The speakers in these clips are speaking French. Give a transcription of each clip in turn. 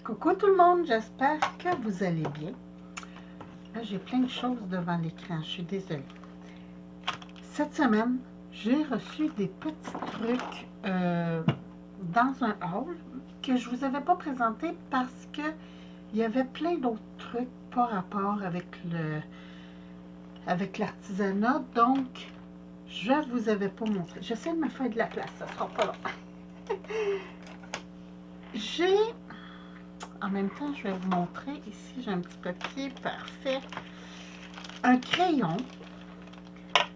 Coucou tout le monde, j'espère que vous allez bien. Là, j'ai plein de choses devant l'écran, je suis désolée. Cette semaine, j'ai reçu des petits trucs dans un haul que je ne vous avais pas présenté parce que il y avait plein d'autres trucs par rapport avec l'artisanat, donc je ne vous avais pas montré. J'essaie de me faire de la place, ça ne sera pas long. J'ai... En même temps, je vais vous montrer. Ici, j'ai un petit papier parfait. Un crayon.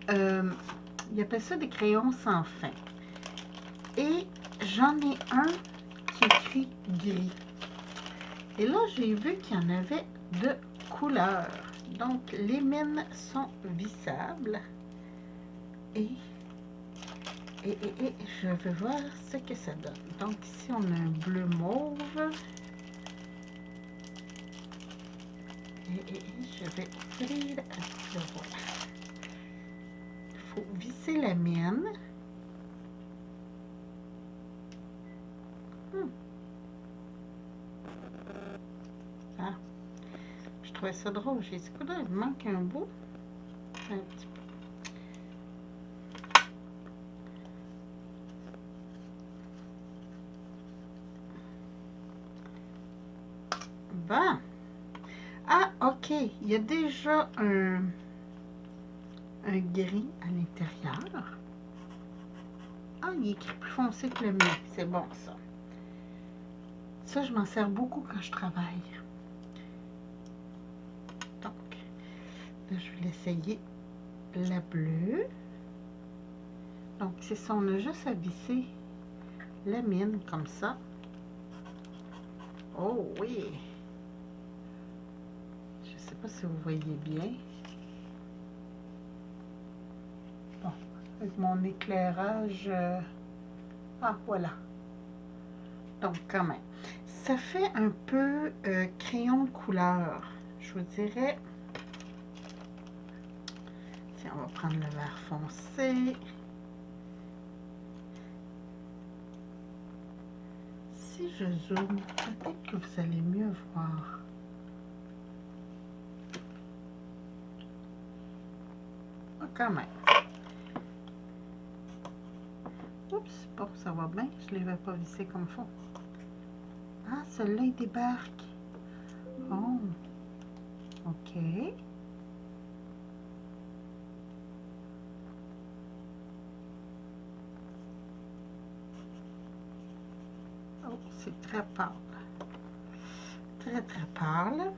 Il appelle ça des crayons sans fin. Et j'en ai un qui écrit gris. Et là, j'ai vu qu'il y en avait de couleurs. Donc, les mines sont vissables. Et je vais voir ce que ça donne. Donc, ici, on a un bleu mauve. Et je vais ouvrir le voilà. Il faut visser la mienne. Ah, je trouvais ça drôle. J'ai dit, écoute, il manque un bout. Un petit peu. Bon. Ah, ok. Il y a déjà un gris à l'intérieur. Ah, il est écrit plus foncé que le mien. C'est bon, ça. Ça, je m'en sers beaucoup quand je travaille. Donc, là, je vais l'essayer. La bleue. Donc, c'est ça. On a juste à visser la mine comme ça. Oh, oui. Je ne sais pas si vous voyez bien. Bon, avec mon éclairage... Ah, voilà. Donc, quand même. Ça fait un peu crayon de couleur. Je vous dirais... Tiens, on va prendre le vert foncé. Si je zoome, peut-être que vous allez mieux voir. Ah, quand même. Oups, bon, ça va bien. Je ne l'avais pas vissé comme il faut. Ah, celui-là, il débarque. Oh, ok. Oh, c'est très pâle. Très, très pâle.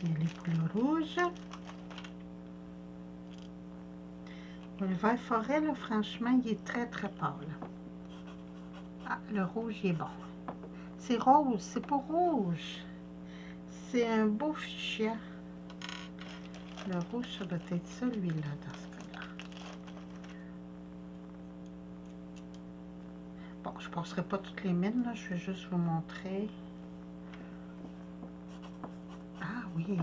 Et les couleurs rouges. Le vert forêt, là, franchement, il est très, très pâle. Ah, le rouge, il est bon. C'est rose, c'est pas rouge. C'est un beau fuchsia. Le rouge, ça doit être celui-là dans ce cas-là. Bon, je ne passerai pas toutes les mines, là. Je vais juste vous montrer. Ah oui.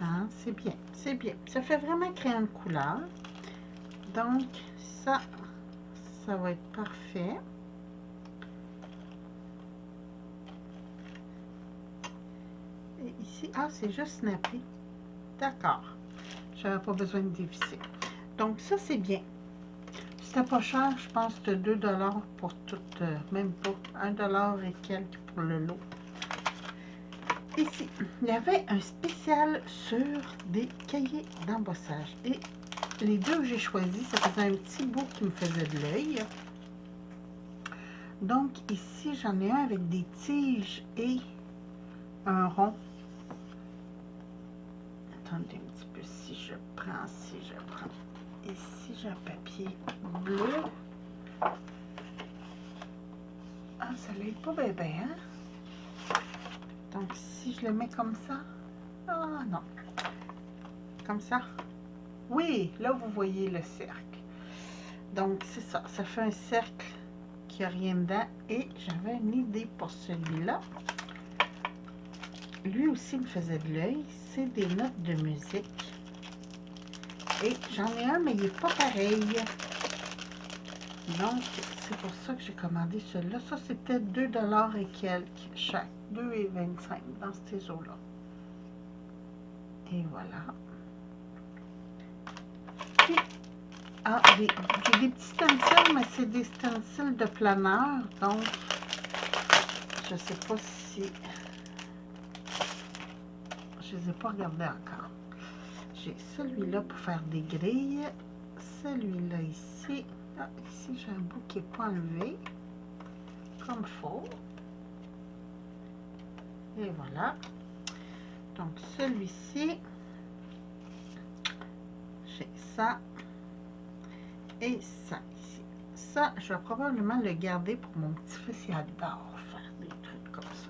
Hein, c'est bien, c'est bien. Ça fait vraiment crayon de couleur. Donc, ça va être parfait. Et ici, ah, c'est juste snappé. D'accord. J'avais pas besoin de dévisser. Donc, ça, c'est bien. C'était pas cher, je pense que c'était 2 $ pour tout, même pas 1 $ et quelques pour le lot. Ici, il y avait un spécial sur des cahiers d'embossage. Et les deux que j'ai choisis, ça faisait un petit bout qui me faisait de l'œil. Donc, ici, j'en ai un avec des tiges et un rond. Attendez un petit peu, si je prends. Ici, j'ai un papier bleu. Ah, ça l'aide pas bien, hein? Donc, si je le mets comme ça... Ah, non. Comme ça. Oui, là, vous voyez le cercle. Donc, c'est ça. Ça fait un cercle qui n'a rien dedans. Et j'avais une idée pour celui-là. lui aussi me faisait de l'œil. C'est des notes de musique. Et j'en ai un, mais il n'est pas pareil. Donc, c'est pour ça que j'ai commandé celui-là. Ça, c'était 2 $ et quelques chaque. 2,25 dans ces eaux-là. Et voilà. Puis, ah, j'ai des petits stencils, mais c'est des stencils de planeur. Donc, je ne sais pas si... Je ne les ai pas regardés encore. J'ai celui-là pour faire des grilles. Celui-là ici. Ah, ici, j'ai un bout qui n'est pas enlevé. Comme il faut. Et voilà. Donc, celui-ci, j'ai ça et ça ici. Ça, je vais probablement le garder pour mon petit-fils, il adore faire des trucs comme ça.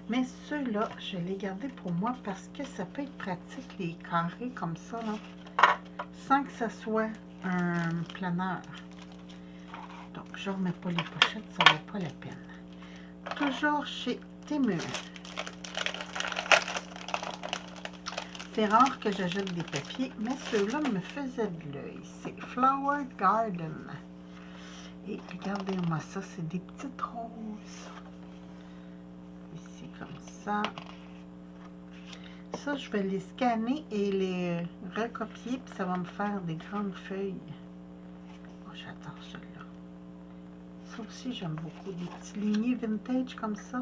Mais ceux-là, je les gardés pour moi parce que ça peut être pratique, les carrés comme ça, là, sans que ça soit un planeur. Donc, je ne remets pas les pochettes, ça ne vaut pas la peine. Toujours chez Temu. C'est rare que j'achète des papiers, mais ceux-là me faisaient de l'œil. C'est Flower Garden. Et regardez-moi ça, c'est des petites roses. Ici, comme ça. Ça, je vais les scanner et les recopier, puis ça va me faire des grandes feuilles. Oh, j'adore celui-là. Ça aussi, j'aime beaucoup. Des petits lignées vintage comme ça.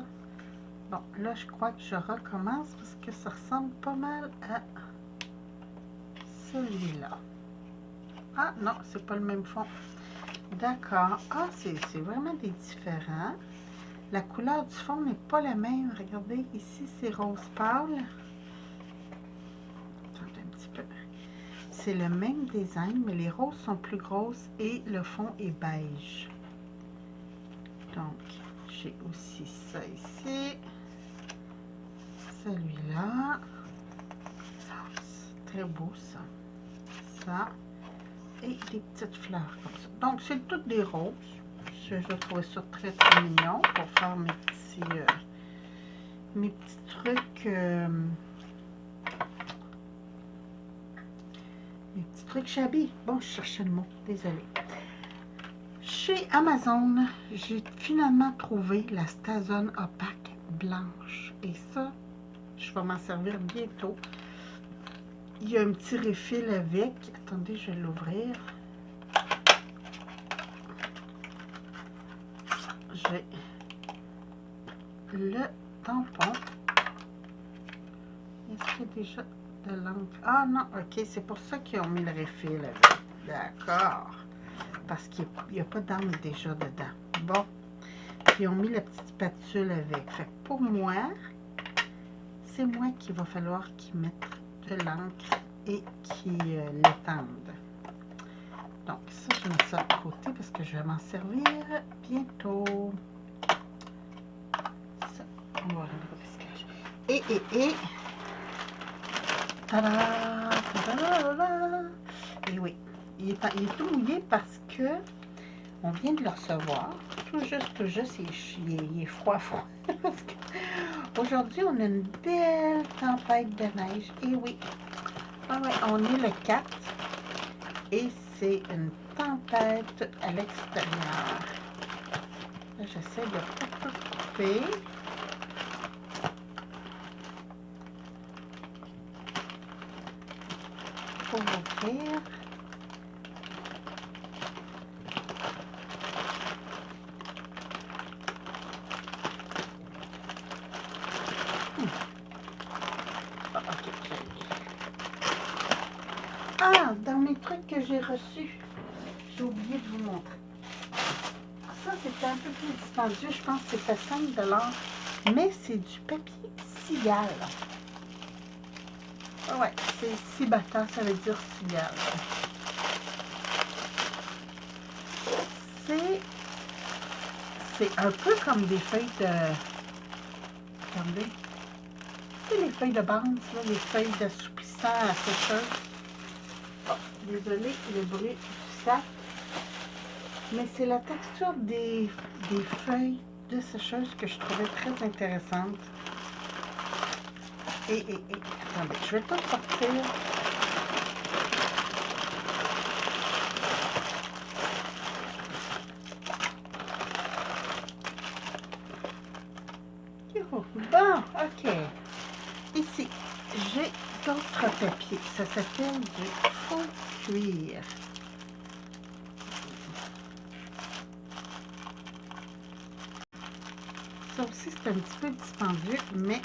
Bon, là, je crois que je recommence parce que ça ressemble pas mal à celui-là. Ah, non, c'est pas le même fond. D'accord. Ah, c'est vraiment des différents. La couleur du fond n'est pas la même. Regardez, ici, c'est rose pâle. Attendez un petit peu. C'est le même design, mais les roses sont plus grosses et le fond est beige. Donc, j'ai aussi ça ici. Celui-là. C'est très beau, ça. Ça. Et des petites fleurs comme ça. Donc, c'est toutes des roses. Je trouvais ça très, très mignon pour faire mes petits trucs. Mes petits trucs shabby. Bon, je cherchais le mot. Désolée. Chez Amazon, j'ai finalement trouvé la Stazone opaque blanche. Et ça, je vais m'en servir bientôt. Il y a un petit refill avec. Attendez, je vais l'ouvrir. J'ai le tampon. Est-ce qu'il y a déjà de l'encre? Ah non, ok, c'est pour ça qu'ils ont mis le refill avec. D'accord. Parce qu'il n'y a pas d'encre déjà dedans. Bon. Puis ils ont mis la petite spatule avec. Fait que pour moi, c'est moi qu'il va falloir qu'ils mettent de l'encre et qu'ils l'étendent. Donc ça, je mets ça de côté parce que je vais m'en servir bientôt. Ça, on va enlever le pescage. Et tada, tada, et oui, il est tout mouillé parce que on vient de le recevoir. Tout juste, il est froid. Parce que aujourd'hui, on a une belle tempête de neige. Et oui, ah ouais, on est le 4 et c'est une tempête à l'extérieur. Là, j'essaie de pas tout couper. Pour ouvrir. Ah, dans mes trucs que j'ai reçus, j'ai oublié de vous montrer. Ça, c'était un peu plus dispendieux. Je pense que c'était 5 $. Mais c'est du papier cigale. Ah ouais, c'est cibata, ça veut dire cigale. C'est un peu comme des feuilles de... Attendez. C'est les feuilles de bande, là, les feuilles d'assoupissant à sécheuse. Oh, désolé, le bruit du sac. Mais c'est la texture des feuilles de sécheuse que je trouvais très intéressante. Attendez, je vais tout sortir. Bon, ok. Ici, j'ai d'autres papiers. Ça s'appelle du faux cuir. Ça aussi, c'est un petit peu dispendieux, mais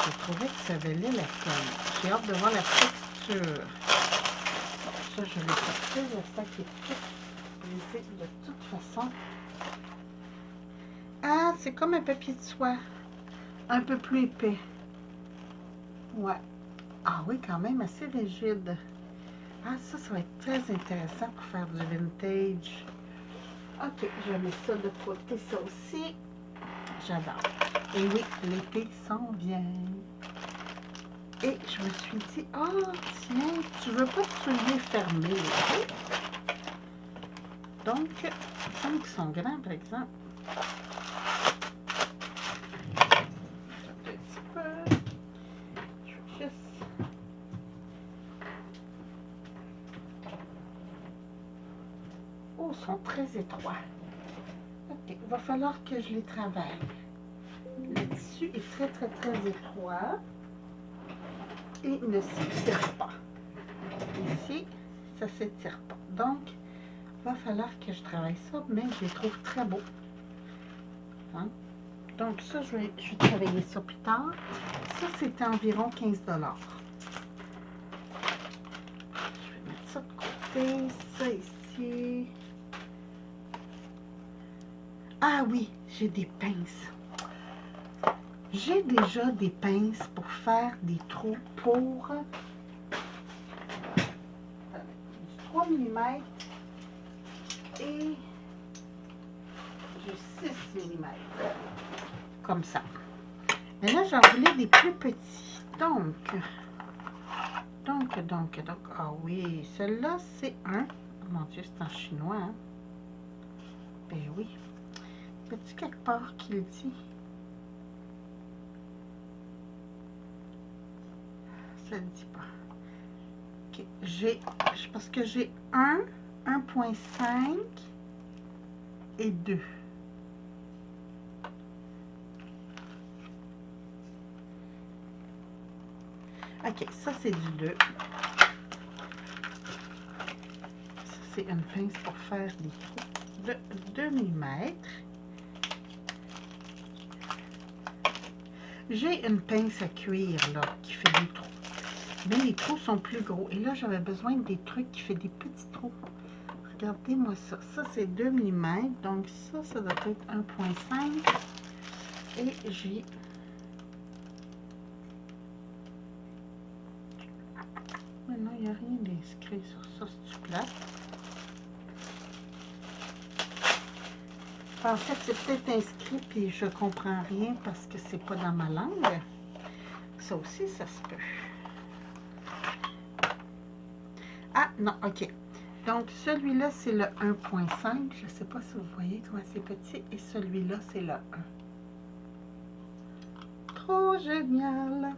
je trouvais que ça valait la peine. J'ai hâte de voir la texture. Bon, ça, je vais sortir. Le sac est tout brisé de toute façon. Ah, c'est comme un papier de soie. Un peu plus épais. Ouais. Ah oui, quand même assez rigide. Ah, ça va être très intéressant pour faire du vintage. Ok, je vais mettre ça de côté, ça aussi. J'adore. Et oui, l'été s'en vient. Et je me suis dit, oh, tiens, tu veux pas te souliers fermés, là? Donc, comme ils sont grands, par exemple. Un petit peu. Je vais juste... Oh, ils sont très étroits. Ok, il va falloir que je les travaille. Le tissu est très, très, très étroit. Et ne s'étire pas. Ici, ça ne s'étire pas. Donc, il va falloir que je travaille ça, mais je les trouve très beaux. Hein? Donc, ça, je vais travailler ça plus tard. Ça, c'était environ 15 $. Je vais mettre ça de côté. Ça ici. Ah oui, j'ai des pinces. J'ai déjà des pinces pour faire des trous pour du 3 mm et du 6 mm. Comme ça. Mais là, j'en voulais des plus petits. Donc, ah oui, celui-là, c'est un. Oh mon Dieu, c'est en chinois, hein? Ben oui. Y a-t-il quelque part qui le dit? Ça ne dit pas. Ok, parce que j'ai 1, 1.5 et 2. Ok, ça c'est du 2. Ça c'est une pince pour faire des trous de 2 mm. J'ai une pince à cuir là qui fait des trous. Mais les trous sont plus gros. Et là, j'avais besoin des trucs qui font des petits trous. Regardez-moi ça. Ça, c'est 2 mm. Donc, ça doit être 1.5. Et j'ai... Mais non, il n'y a rien d'inscrit sur ça. C'est plate. En fait, c'est peut-être inscrit, puis je comprends rien parce que c'est pas dans ma langue. Ça aussi, ça se peut. Ah, non, ok. Donc, celui-là, c'est le 1.5. Je ne sais pas si vous voyez comment c'est petit. Et celui-là, c'est le 1. Trop génial!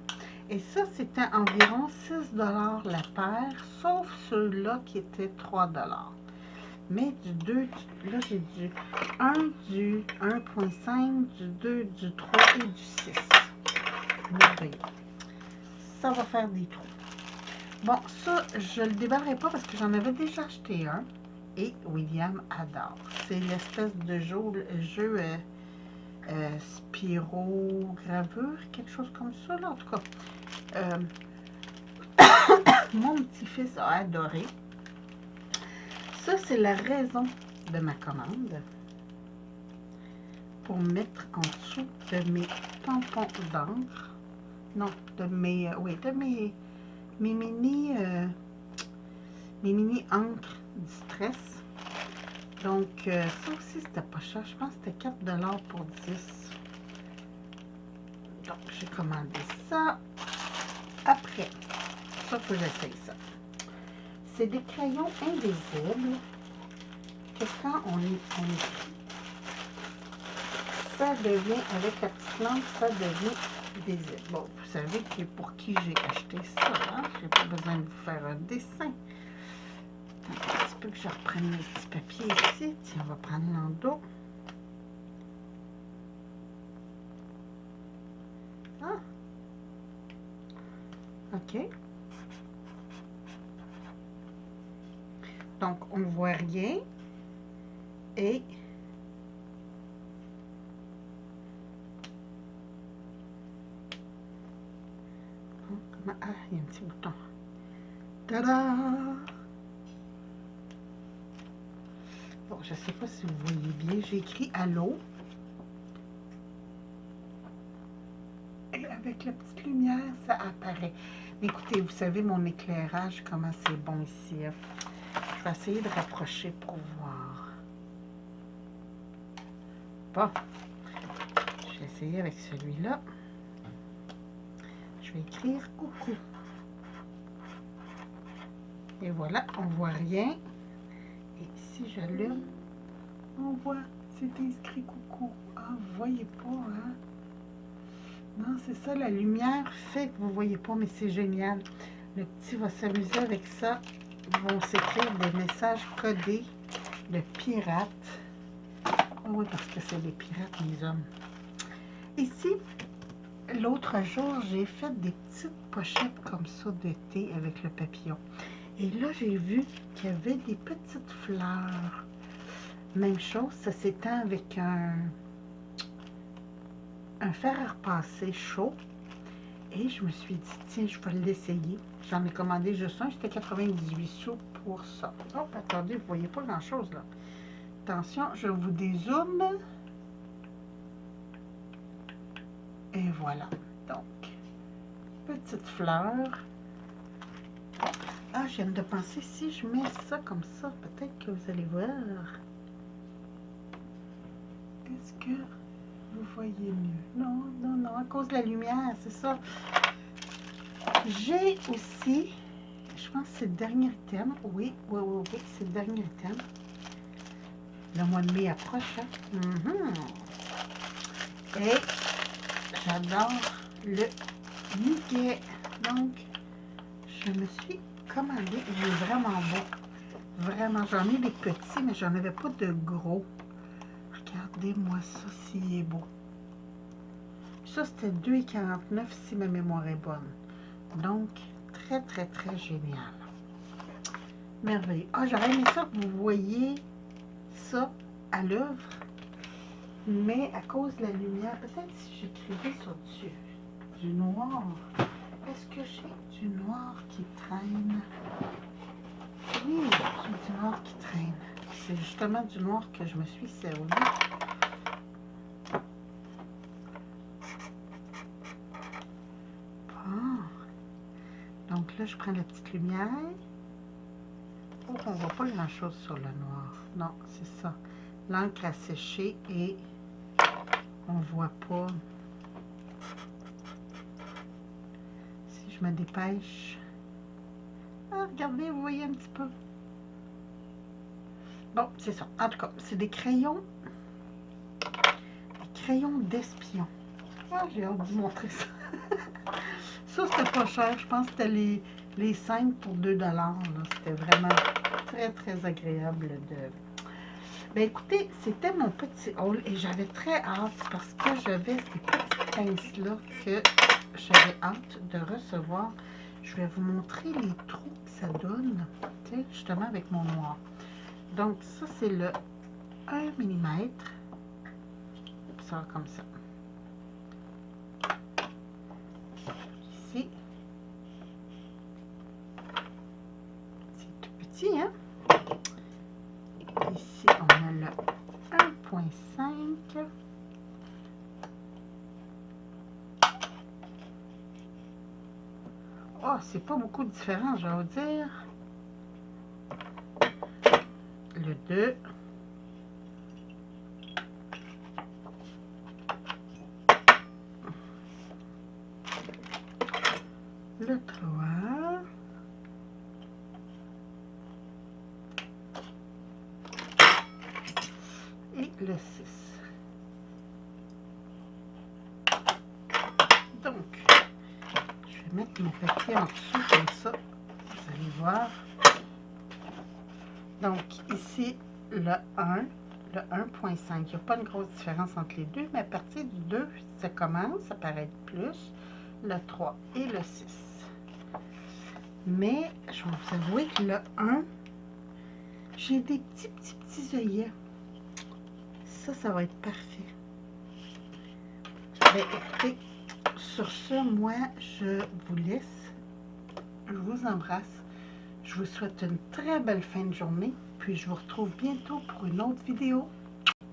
Et ça, c'était environ 6 $ la paire, sauf ceux-là qui étaient 3 $. Mais du 2, là, j'ai du 1, du 1.5, du 2, du 3 et du 6. Merveilleux. Ça va faire des trous. Bon, ça, je le déballerai pas parce que j'en avais déjà acheté un. Et William adore. C'est l'espèce de jeu spirogravure, quelque chose comme ça, là, en tout cas. Mon petit-fils a adoré. Ça, c'est la raison de ma commande. Pour mettre en dessous de mes tampons d'encre. Non, de mes... oui, de mes mini... mes mini encre Distress. Donc, ça aussi, c'était pas cher. Je pense que c'était 4 $ pour 10. Donc, j'ai commandé ça. Après, ça, faut que j'essaye ça. C'est des crayons invisibles que quand on écrit, ça devient, avec la petite lampe, ça devient visible. Bon, vous savez pour qui j'ai acheté ça. Hein? Je n'ai pas besoin de vous faire un dessin. Attends un petit peu que je reprenne mes petits papiers ici. Tiens, on va prendre l'endos. Ah! OK. Donc, on ne voit rien. Et ah, il y a un petit bouton. Tada! Bon, je ne sais pas si vous voyez bien. J'ai écrit allô. Et avec la petite lumière, ça apparaît. Mais écoutez, vous savez mon éclairage, comment c'est bon ici. Hein? Je vais essayer de rapprocher pour voir. Bon. Je vais essayer avec celui-là. Je vais écrire coucou. Et voilà, on voit rien. Et si j'allume, on voit, c'est inscrit coucou. Ah, vous voyez pas, hein? Non, c'est ça, la lumière fait que vous voyez pas, mais c'est génial. Le petit va s'amuser avec ça. Ils vont s'écrire des messages codés de pirates. Oh oui, parce que c'est des pirates, les hommes. Ici, l'autre jour, j'ai fait des petites pochettes comme ça de thé avec le papillon. Et là, j'ai vu qu'il y avait des petites fleurs. Même chose, ça s'étend avec un fer à repasser chaud. Et je me suis dit, tiens, je vais l'essayer. J'en ai commandé juste un, c'était 98 sous pour ça. Oh, attendez, vous voyez pas grand-chose là. Attention, je vous dézoome. Et voilà. Donc, petite fleur. Ah, je viens de penser, si je mets ça comme ça, peut-être que vous allez voir. Est-ce que vous voyez mieux? Non, non, non, à cause de la lumière, c'est ça. J'ai aussi, je pense que c'est le dernier thème. Oui, c'est le dernier thème. Le mois de mai approche. Hein? Et j'adore le Mickey. Donc, je me suis commandé. Il est vraiment beau. Vraiment, j'en ai des petits, mais j'en avais pas de gros. Regardez-moi ça, s'il est beau. Ça, c'était 2,49 si ma mémoire est bonne. Donc, très, très, très génial. Merveilleux. Ah, j'aurais aimé ça que vous voyez ça à l'œuvre. Mais à cause de la lumière, peut-être si j'écrivais sur du noir. Est-ce que j'ai du noir qui traîne? Oui, j'ai du noir qui traîne. C'est justement du noir que je me suis servi. Bon. Donc là, je prends la petite lumière. Oh, on ne voit pas grand-chose sur le noir. Non, c'est ça. L'encre a séché et on ne voit pas. Si je me dépêche. Ah, regardez, vous voyez un petit peu. Bon, c'est ça. En tout cas, c'est des crayons. Des crayons d'espion. Ah, j'ai hâte de vous montrer ça. Ça, c'était pas cher. Je pense que c'était les 5 pour 2 $. C'était vraiment très, très agréable de... Ben écoutez, c'était mon petit haul et j'avais très hâte parce que j'avais ces petites pinces-là que j'avais hâte de recevoir. Je vais vous montrer les trous que ça donne, tu sais, justement avec mon noir. Donc ça, c'est le 1 mm. Ça, comme ça. Ici. C'est tout petit, hein? Ici, on a le 1,5. Oh, c'est pas beaucoup de différence, je vais vous dire. Le 2. Le 3. Et le 6. Donc, vais mettre mon papier en dessous comme ça. Vous allez voir. Donc, ici, le 1, le 1.5. Il n'y a pas une grosse différence entre les deux, mais à partir du 2, ça commence à paraître plus. Le 3 et le 6. Mais, je vais vous avouer que le 1, j'ai des petits œillets. Ça va être parfait. Ben, écoutez, sur ce, moi, je vous laisse. Je vous embrasse. Je vous souhaite une très belle fin de journée. Puis, je vous retrouve bientôt pour une autre vidéo.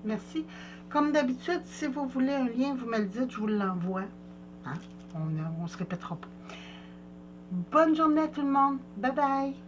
Merci. Comme d'habitude, si vous voulez un lien, vous me le dites, je vous l'envoie. Hein? On ne se répétera pas. Bonne journée à tout le monde. Bye bye.